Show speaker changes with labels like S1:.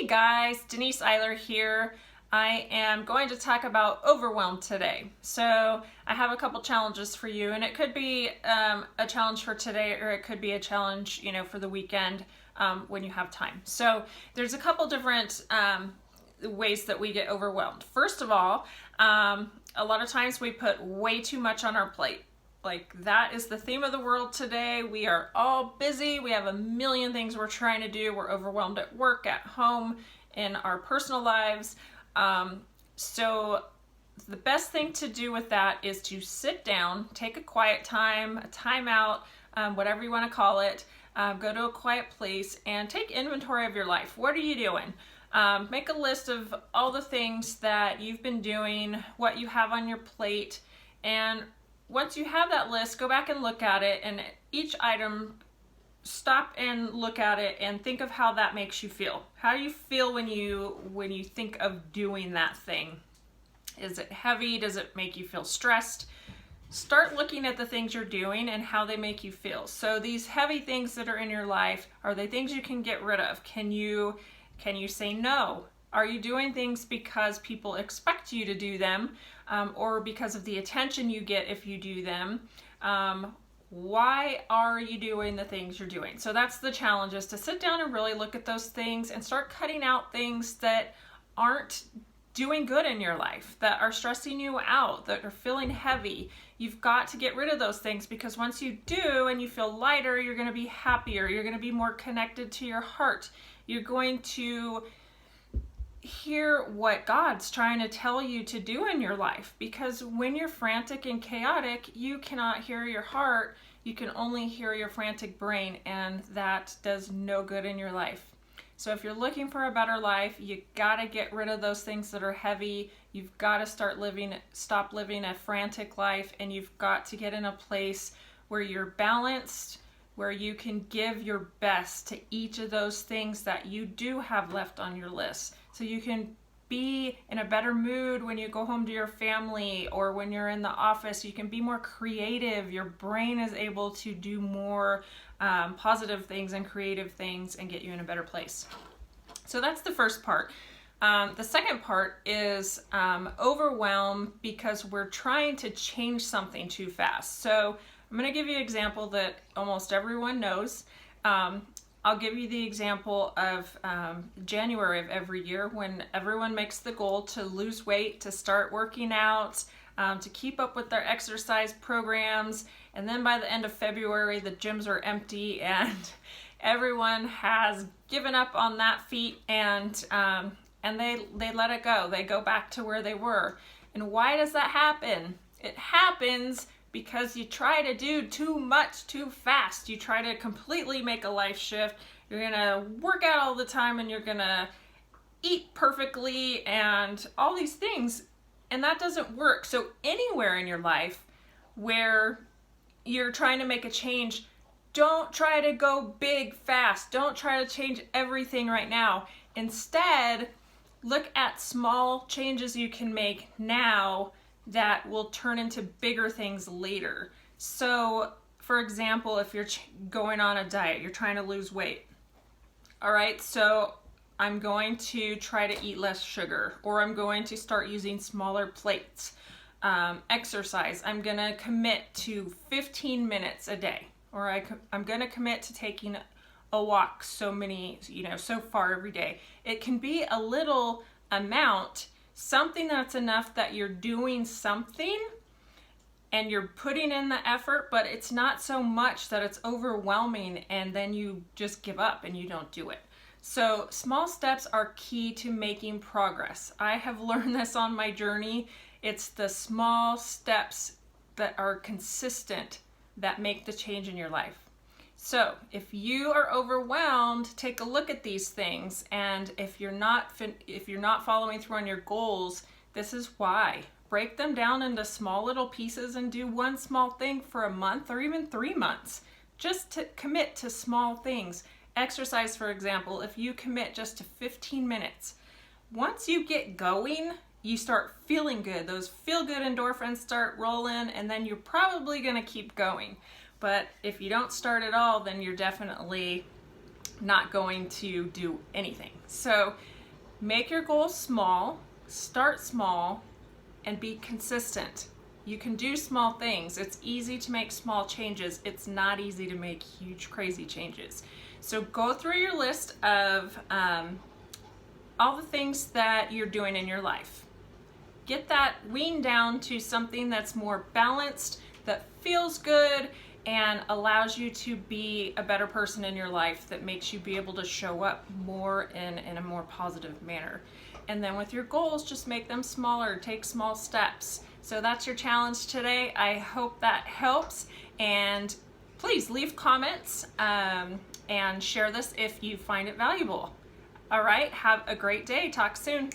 S1: guys, Denise Eiler here. I am going to talk about overwhelm today. So I have a couple challenges for you, and it could be a challenge for today, or it could be a challenge, for the weekend when you have time. So there's a couple different ways that we get overwhelmed. First of all, a lot of times we put way too much on our plate. Like, that is the theme of the world today. We are all busy. We have a million things we're trying to do. We're overwhelmed at work, at home, in our personal lives. So the best thing to do with that is to sit down, take a quiet time, a time out, whatever you want to call it. Go to a quiet place and take inventory of your life. What are you doing? Make a list of all the things that you've been doing, what you have on your plate, and once you have that list, go back and look at it, and each item, stop and look at it and think of how that makes you feel. How do you feel when you think of doing that thing? Is it heavy? Does it make you feel stressed? Start looking at the things you're doing and how they make you feel. So these heavy things that are in your life, are they things you can get rid of? Can you say no? Are you doing things because people expect you to do them, or because of the attention you get if you do them? Why are you doing the things you're doing? So that's the challenge, is to sit down and really look at those things and start cutting out things that aren't doing good in your life, that are stressing you out, that are feeling heavy. You've got to get rid of those things, because once you do and you feel lighter, you're going to be happier. You're going to be more connected to your heart. You're going to hear what God's trying to tell you to do in your life, because when you're frantic and chaotic, you cannot hear your heart. You can only hear your frantic brain, and that does no good in your life. So if you're looking for a better life, you gotta get rid of those things that are heavy. You've got to stop living a frantic life, and you've got to get in a place where you're balanced, where you can give your best to each of those things that you do have left on your list. So you can be in a better mood when you go home to your family, or when you're in the office. You can be more creative. Your brain is able to do more positive things and creative things and get you in a better place. So that's the first part. The second part is overwhelm, because we're trying to change something too fast. So I'm going to give you an example that almost everyone knows. I'll give you the example of January of every year, when everyone makes the goal to lose weight, to start working out, to keep up with their exercise programs. And then by the end of February, the gyms are empty and everyone has given up on that feat, and they let it go. They go back to where they were. And why does that happen? It happens because you try to do too much too fast. You try to completely make a life shift. You're gonna work out all the time, and you're gonna eat perfectly and all these things, and that doesn't work. So anywhere in your life where you're trying to make a change, don't try to go big fast. Don't try to change everything right now. Instead, look at small changes you can make now that will turn into bigger things later. So, for example, if you're going on a diet, you're trying to lose weight. All right, so I'm going to try to eat less sugar, or I'm going to start using smaller plates. Exercise, I'm gonna commit to 15 minutes a day, or I'm gonna commit to taking a walk so far every day. It can be a little amount, something that's enough that you're doing something and you're putting in the effort, but it's not so much that it's overwhelming and then you just give up and you don't do it. So small steps are key to making progress. I have learned this on my journey. It's the small steps that are consistent that make the change in your life. So if you are overwhelmed, take a look at these things, and if you're not following through on your goals, this is why. Break them down into small little pieces and do one small thing for a month or even 3 months. Just to commit to small things. Exercise, for example, if you commit just to 15 minutes, once you get going, you start feeling good. Those feel-good endorphins start rolling, and then you're probably going to keep going. But if you don't start at all, then you're definitely not going to do anything. So Make your goals small, start small, and be consistent. You can do small things. It's easy to make small changes. It's not easy to make huge, crazy changes. So go through your list of all the things that you're doing in your life. Get that weaned down to something that's more balanced, that feels good, and allows you to be a better person in your life, that makes you be able to show up more in a more positive manner. And then with your goals, just make them smaller, take small steps. So that's your challenge today. I hope that helps, and please leave comments and share this if you find it valuable. All right, have a great day. Talk soon.